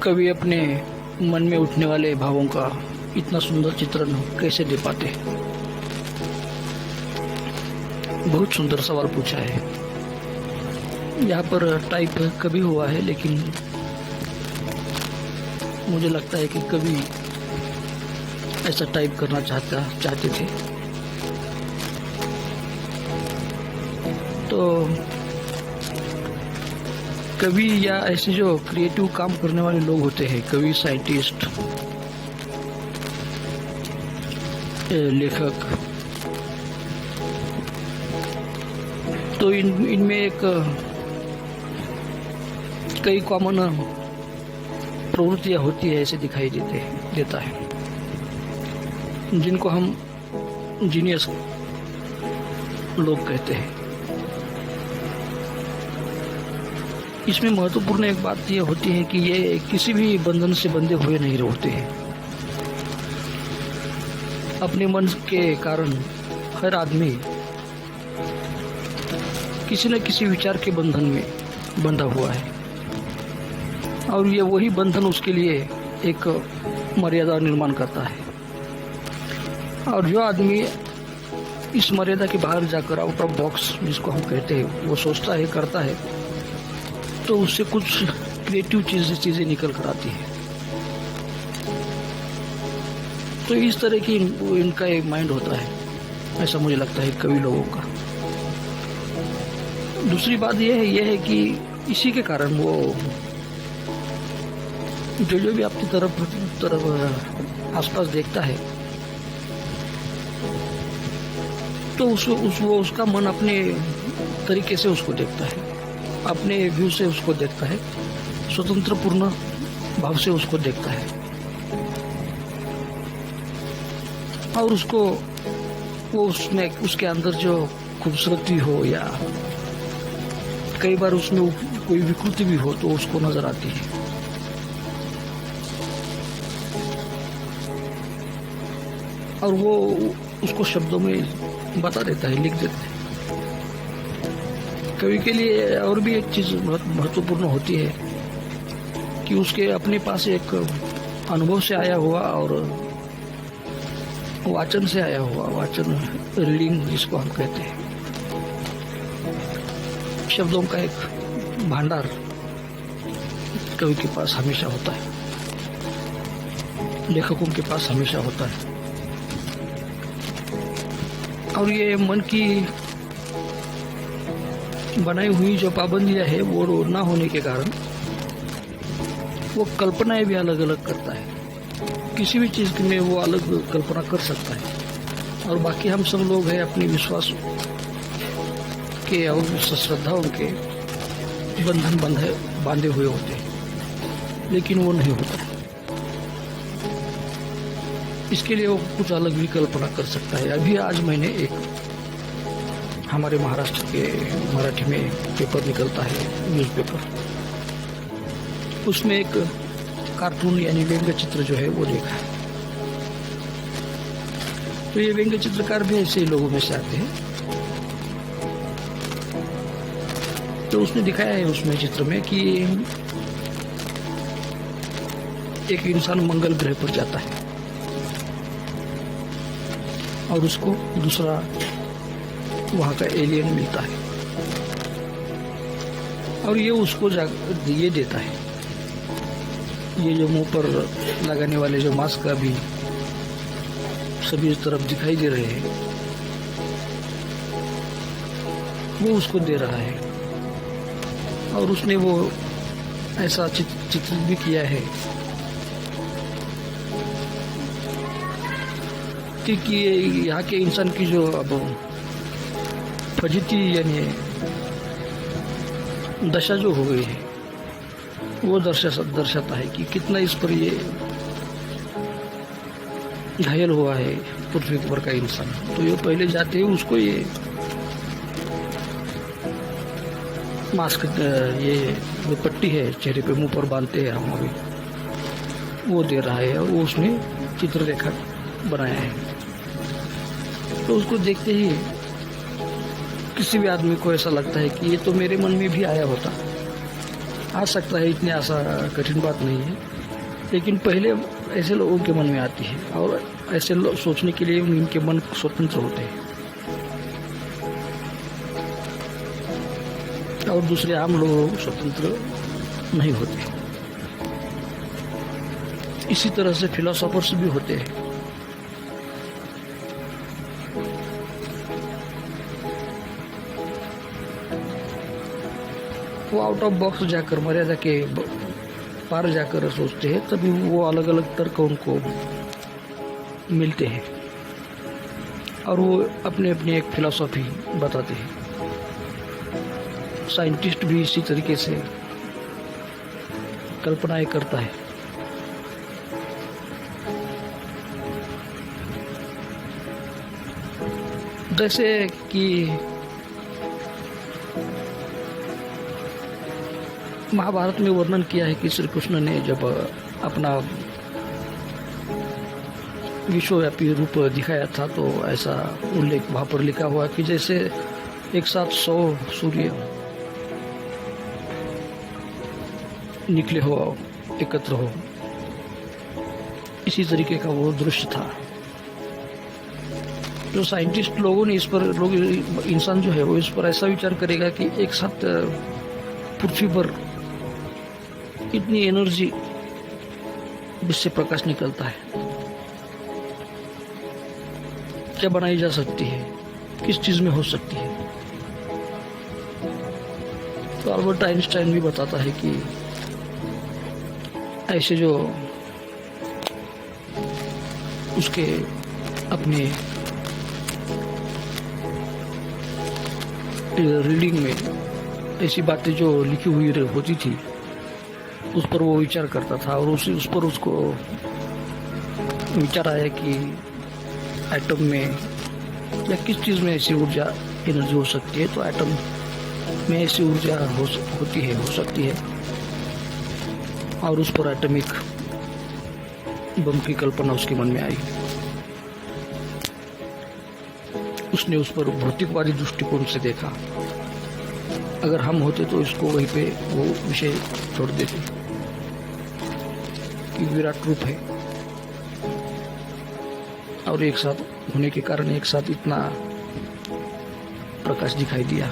कवि अपने मन में उठने वाले भावों का इतना सुंदर चित्रण कैसे दे पाते। बहुत सुंदर सवाल पूछा है। यहाँ पर टाइप कभी हुआ है, लेकिन मुझे लगता है कि कभी ऐसा टाइप करना चाहते थे। तो कवि या ऐसे जो क्रिएटिव काम करने वाले लोग होते हैं, कवि, साइंटिस्ट, लेखक, तो इनमें एक कई कॉमन प्रवृत्तियां होती है, ऐसे दिखाई देता है, जिनको हम जीनियस लोग कहते हैं। इसमें महत्वपूर्ण एक बात यह होती है कि ये किसी भी बंधन से बंधे हुए नहीं होते हैं। अपने मन के कारण हर आदमी किसी न किसी विचार के बंधन में बंधा हुआ है, और ये वही बंधन उसके लिए एक मर्यादा निर्माण करता है। और जो आदमी इस मर्यादा के बाहर जाकर आउट ऑफ बॉक्स, जिसको हम कहते हैं, वो सोचता है, करता है, तो उससे कुछ क्रिएटिव चीजें निकल कर आती है। तो इस तरह की इनका एक माइंड होता है, ऐसा मुझे लगता है कवि लोगों का। दूसरी बात यह है कि इसी के कारण वो जो भी आपकी तरफ आसपास देखता है, तो उसका मन अपने तरीके से उसको देखता है, अपने व्यू से उसको देखता है, स्वतंत्र पूर्ण भाव से उसको देखता है, और उसमें उसके अंदर जो खूबसूरती हो या कई बार उसमें कोई विकृति भी हो, तो उसको नजर आती है। और वो उसको शब्दों में बता देता है, लिख देता है। कवि के लिए और भी एक चीज बहुत महत्वपूर्ण होती है कि उसके अपने पास एक अनुभव से आया हुआ और वाचन से आया हुआ, वाचन, रीडिंग जिसको हम कहते हैं, शब्दों का एक भंडार कवि के पास हमेशा होता है, लेखकों के पास हमेशा होता है। और ये मन की बनाई हुई जो पाबंदियां है, वो ना होने के कारण वो कल्पनाएं भी अलग अलग करता है। किसी भी चीज में वो अलग कल्पना कर सकता है, और बाकी हम सब लोग हैं अपने विश्वास के और श्रद्धाओं के बंधन बांधे हुए होते हैं, लेकिन वो नहीं होता है। इसके लिए वो कुछ अलग भी कल्पना कर सकता है। अभी आज मैंने एक हमारे महाराष्ट्र के मराठी में पेपर निकलता है, न्यूज़पेपर, उसमें एक कार्टून यानी व्यंग्य चित्र जो है वो देखा है। तो ये व्यंग्य चित्रकार भी ऐसे ही लोगों में से आते हैं। तो उसने दिखाया है उसमें चित्र में कि एक इंसान मंगल ग्रह पर जाता है और उसको दूसरा वहां का एलियन मिलता है, और ये उसको ये देता है, ये जो मुंह पर लगाने वाले जो मास्क अभी सभी तरफ दिखाई दे रहे हैं, वो उसको दे रहा है। और उसने वो ऐसा चित्रित भी किया है कि यहाँ के इंसान की जो अब फजीती यानी दशा जो हो गई है, वो दर्शाता है कि कितना इस पर ये घायल हुआ है पृथ्वी पर का इंसान। तो ये पहले जाते हैं उसको ये मास्क, ये जो पट्टी है चेहरे पे मुंह पर बांधते हैं हम अभी, वो दे रहा है, और वो उसने चित्ररेखा बनाया है। तो उसको देखते ही किसी भी आदमी को ऐसा लगता है कि ये तो मेरे मन में भी आया होता, आ सकता है, इतनी आशा कठिन बात नहीं है। लेकिन पहले ऐसे लोगों के मन में आती है और ऐसे लोग सोचने के लिए उनके मन स्वतंत्र होते हैं और दूसरे आम लोग स्वतंत्र नहीं होते। इसी तरह से फिलोसोफर्स भी होते हैं। वो आउट ऑफ बॉक्स जाकर, मर्यादा के पार जाकर सोचते हैं, तभी वो अलग अलग तर्क उनको मिलते हैं और वो अपने अपनी एक फिलॉसफी बताते हैं। साइंटिस्ट भी इसी तरीके से कल्पनाएं करता है। जैसे कि महाभारत में वर्णन किया है कि श्री कृष्ण ने जब अपना विश्वव्यापी रूप दिखाया था, तो ऐसा उल्लेख वहां पर लिखा हुआ कि जैसे एक साथ 100 सूर्य निकले हो, एकत्र हो, इसी तरीके का वो दृश्य था। जो साइंटिस्ट लोगों ने इस पर, लोग, इंसान जो है वो इस पर ऐसा विचार करेगा कि एक साथ पृथ्वी पर इतनी एनर्जी जिससे प्रकाश निकलता है क्या बनाई जा सकती है, किस चीज में हो सकती है। तो अल्बर्ट आइंस्टाइन भी बताता है कि ऐसे जो उसके अपने रीडिंग में ऐसी बातें जो लिखी हुई होती थी, उस पर वो विचार करता था और उस पर उसको विचार आया कि एटम में या किस चीज़ में ऐसी ऊर्जा, एनर्जी हो सकती है। तो एटम में ऐसी ऊर्जा हो सकती है और उस पर एटॉमिक बम की कल्पना उसके मन में आई। उसने उस पर भौतिकवादी दृष्टिकोण से देखा। अगर हम होते तो इसको वहीं पे वो विषय छोड़ देते कि विराट रूप है और एक साथ होने के कारण एक साथ इतना प्रकाश दिखाई दिया,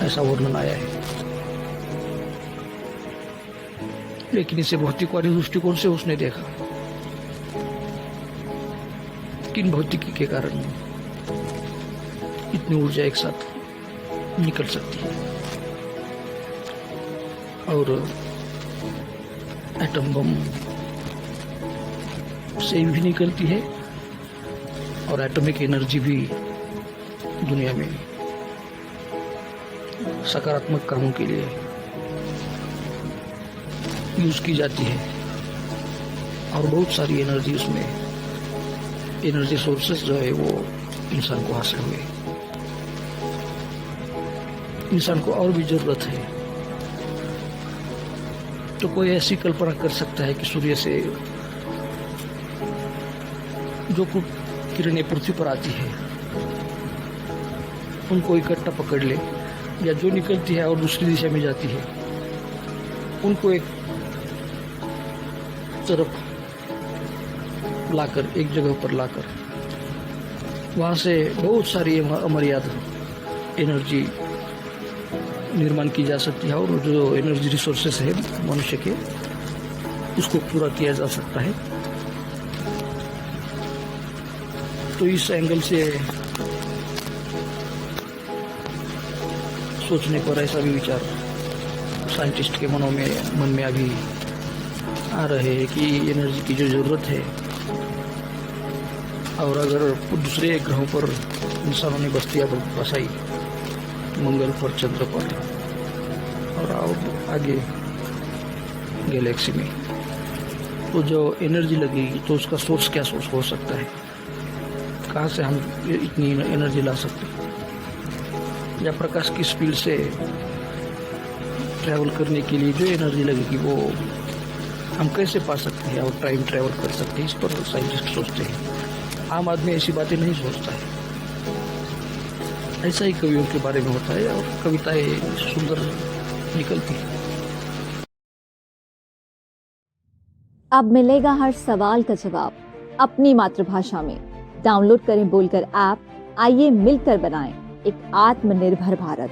ऐसा वर्णन आया है। लेकिन इसे भौतिकवादी दृष्टिकोण से उसने देखा किन भौतिकी के कारण इतनी ऊर्जा एक साथ निकल सकती है और एटम बम से भी निकलती है और एटॉमिक एनर्जी भी दुनिया में सकारात्मक कामों के लिए यूज की जाती है और बहुत सारी एनर्जी उसमें, एनर्जी सोर्सेस जो है वो इंसान को हासिल हुए। इंसान को और भी जरूरत है। तो कोई ऐसी कल्पना कर सकता है कि सूर्य से जो कुछ किरणें पृथ्वी पर आती है उनको इकट्ठा पकड़ ले, या जो निकलती है और दूसरी दिशा में जाती है उनको एक तरफ लाकर, एक जगह पर लाकर वहां से बहुत सारी अमर्याद एनर्जी निर्माण की जा सकती है और जो एनर्जी रिसोर्सेस है मनुष्य के, उसको पूरा किया जा सकता है। तो इस एंगल से सोचने पर ऐसा भी विचार साइंटिस्ट के मन में अभी आ रहे हैं कि एनर्जी की जो जरूरत है, और अगर दूसरे ग्रहों पर इंसानों ने बस्तियां बसाई, मंगल पर, चंद्र पर और आगे गैलेक्सी में, तो जो एनर्जी लगेगी तो उसका सोर्स क्या सोर्स हो सकता है, कहाँ से हम इतनी एनर्जी ला सकते हैं, या प्रकाश की स्पीड से ट्रैवल करने के लिए जो एनर्जी लगेगी वो हम कैसे पा सकते हैं और टाइम ट्रैवल कर सकते हैं। इस पर साइंटिस्ट सोचते हैं। आम आदमी ऐसी बातें नहीं सोचता है। ऐसा ही कवियों के बारे में होता है और कविताएं सुंदर निकलती हैं। अब मिलेगा हर सवाल का जवाब अपनी मातृभाषा में। डाउनलोड करें बोलकर ऐप। आइए मिलकर बनाएं एक आत्मनिर्भर भारत।